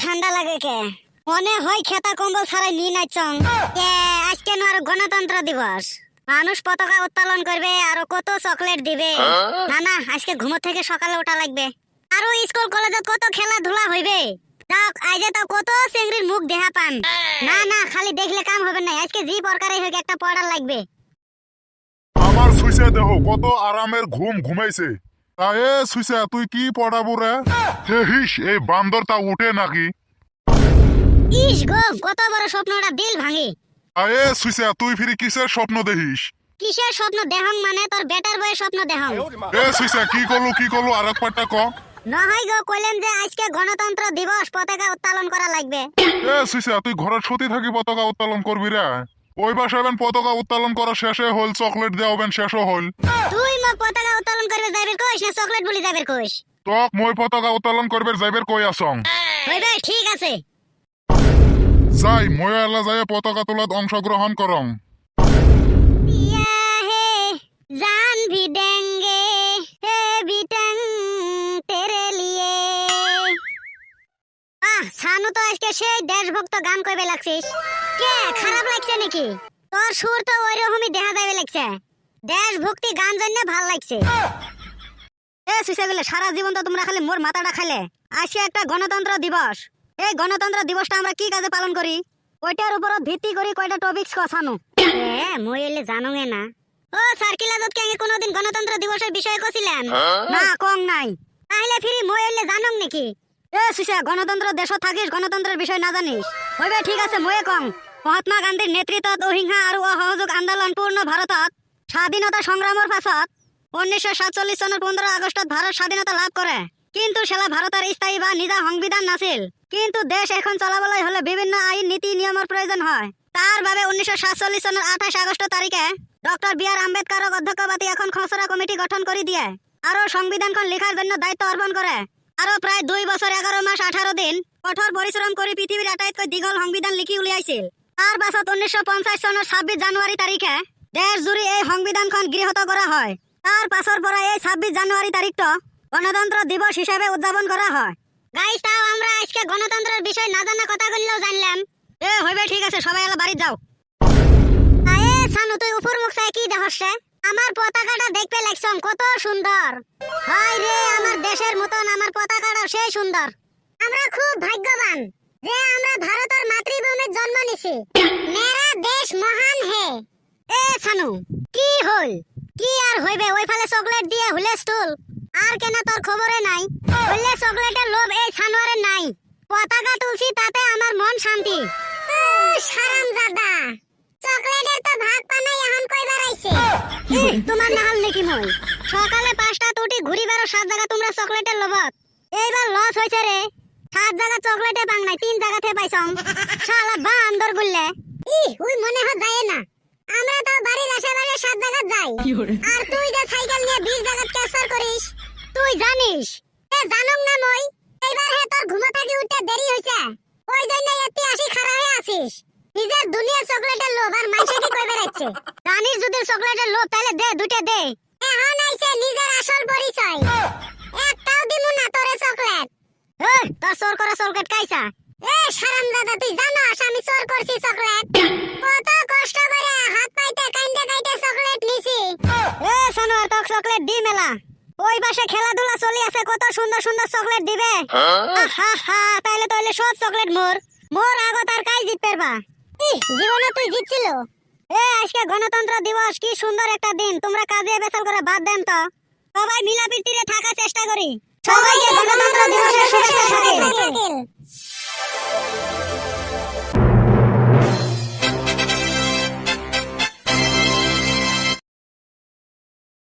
ঠান্ডা লাগে কে মনে হয় খেতা কম্বল ছাড়াই নি নাচং আজকে আর গণতন্ত্র দিবস মানুষ পতাকা উত্তোলন করবে আর কত চকলেট দিবে না না আজকে ঘুমো থেকে সকালে ওঠা লাগবে আর স্কুল কলেজে কত খেলাধুলা হইবে যাক আইজে তো কত চেংড়ির মুখ দেখা পান না না খালি দেখলে কাম হবে না আজকে জি প্রকারই হোক একটা পড়া লাগবে আমার সুইসা দেহ কত আরামের ঘুম ঘুমাইছে এ সুইসা তুই কি পড়াবো রে দেখিস এই বান্দরটা উঠে নাকি ইস গো কত বড় স্বপ্নটা দিল ভাঙি এ সুইসা তুই ফিরি কিসের স্বপ্ন দেখিস কিসের স্বপ্ন দেহং মানে তোর বেটার বয়ে স্বপ্ন দেহং এ সুইসা কি করলু আরেক পাটটা ক নহয় গো কইলেন যে আজকে গণতন্ত্র দিবস পতাকা উত্তোলন করা লাগবে এ সুইসা তুই ঘরের সতী থাকি পতাকা উত্তোলন করবি রে ওই বাসাবেন পতাকা উত্তোলন করা শেষে হল চকলেট দেওয়াবেন শেষও হল তুই মক পতাকা উত্তোলন করবে যাইবের কইস না চকলেট বলি যাইবের কইস তক মই পতাকা উত্তোলন করবে যাইবের কই আসং হইবে ঠিক আছে যাই মই এলা যাই পতাকা তোলাত অংশগ্রহণ করং ইয়া হে জান ভি দেंगे হে বিটং তেরে লিয়ে সানু তো আজকে সেই দেশভক্ত গান কইবে লাগছিস কে খারাপ লাগছে নাকি তোর সুর তো ওইরকমই দেখা যাবে লাগছে দেশভক্তি গান জন্য ভাল লাগছে এ সুইসা গেলে সারা জীবন তো তোমরা খালি মোর মাথাটা খাইলে আজকে একটা গণতন্ত্র দিবস এই গণতন্ত্র দিবসটা আমরা কি কাজে পালন করি ওইটার উপর ভিত্তি করি কয়টা টপিকস কছানো মই এলে জানোগে না ও সার্কিলা দত কে কোনদিন গণতন্ত্র দিবসের বিষয় কছিলেন না কম নাই তাহলে ফিরি মই এলে জানং নাকি এ সুইসা গণতন্ত্র দেশ থাকিস গণতন্ত্রের বিষয় না জানিস হইবে ঠিক আছে ময়ে কম মহাত্মা গান্ধীর নেতৃত্বত অহিংসা আর অসহযোগ আন্দোলন পূর্ণ ভারতত স্বাধীনতা সংগ্রামের পাছত 1947 সনের 15 আগস্টত ভারত স্বাধীনতা লাভ করে কিন্তু সেলা ভারতের স্থায়ী বা নিজা সংবিধান নাছিল কিন্তু দেশ এখন চলাবলৈ হলে বিভিন্ন আইন নীতি নিয়মের প্রয়োজন হয় তার বাবে 1947 সনের 28 আগস্ট তারিখে ডক্টর বি আর আম্বেদকর অধ্যক্ষবাদী এখন খসড়া কমিটি গঠন করে দিয়ে আরো সংবিধানখন লেখার জন্য দায়িত্ব অর্পণ করে আরো প্রায় 2 বছর 11 মাস 18 দিন কঠোর পরিশ্রম করে পৃথিবীর আটাইতকৈ দীঘল সংবিধান লিখি উলিয়াইছিল আর পাছত 1950 সনের 26 জানুয়ারি তারিখে দেশ জুড়ে এই সংবিধানখন গৃহীত করা হয় তার পাছৰ পৰা এই 26 জানুয়ারি তারিখটা গণতন্ত্র দিবস হিসেবে উদযাপন করা হয় গাইস তাও আমরা আজকে গণতন্ত্রের বিষয় না জানা কথাগুলো জানলাম হইবে ঠিক আছে সবাই এলা বাড়ি যাও আয়ে সানু তুই উপর মুখ চাই কি দেখছছে আমার পতাকাটা দেখতে লাগছম কত সুন্দর হায় রে আমার দেশের মতন আমার পতাকাটা সেই সুন্দর আমরা খুব ভাগ্যবান যে আমরা ভারতের মাতৃভূমিতে জন্ম নিছি মেরা দেশ মহান হে এ সানু কি হল কি আর হইবে ওই ফালে চকলেট দিয়ে হুলেস্টুল আর কেন তোর খবরে নাই বললে চকলেটের লোভ এই ছানোয়ারের নাই পতাকা তুলছি তাতে আমার মন শান্তি হারামজাদা চকলেটের তো ভাগ পানাই এখন কইবার আইছে তোমার নাল নাকি মই সকালে 5টা তুটি ঘুরি বেরো 7 জায়গা তোমরা চকলেটের লোভত এইবার লস হইছে রে 7 জায়গা চকলেটে পাং নাই 3 জায়গাতে পাইছং শালা বান্দর গুললে ওই মনে হয় যায় না আমরা তো বাড়ির আশেপাশে 7 জায়গা যাই আর তুই যে সাইকেল নিয়ে 20 জায়গা ক্যাপচার করিস তুই জানিস জানং না মই এইবার হে তোর ঘুমা থাকি উঠতে দেরি হইছে ওই জন্য এত আসি খারাপ হয়ে আছিস নিজের দুনিয়ার চকলেটের লোভ আর মাইসে কি কই বেড়াচ্ছে জানিস যদি চকলেটের লোভ তাহলে দে দুইটা দে এখন আইছে নিজের আসল পরিচয় একটাও দিমু না তোরে চকলেট তোর চোর করা চকলেট খাইছা হারামজাদা তুই জানোস আমি চোর করছি চকলেট কত কষ্ট করে হাত পাইতে কাইন্দে চকলেট নিছি সোনার তোক চকলেট দি মেলা ওই পাশে খেলাধুলা চলি আছে কত সুন্দর সুন্দর চকলেট দিবে তাইলে সব চকলেট মোর আগত আর কাই জিত পারবা জীবনে তুই জিতছিল আজকে গণতন্ত্র দিবস কি সুন্দর একটা দিন তোমরা কাজে বেসাল করে বাদ দেন তো সবাই মিলাপিটিরে থাকার চেষ্টা করি সবাইকে গণতন্ত্র দিবসের শুভেচ্ছা থাকিল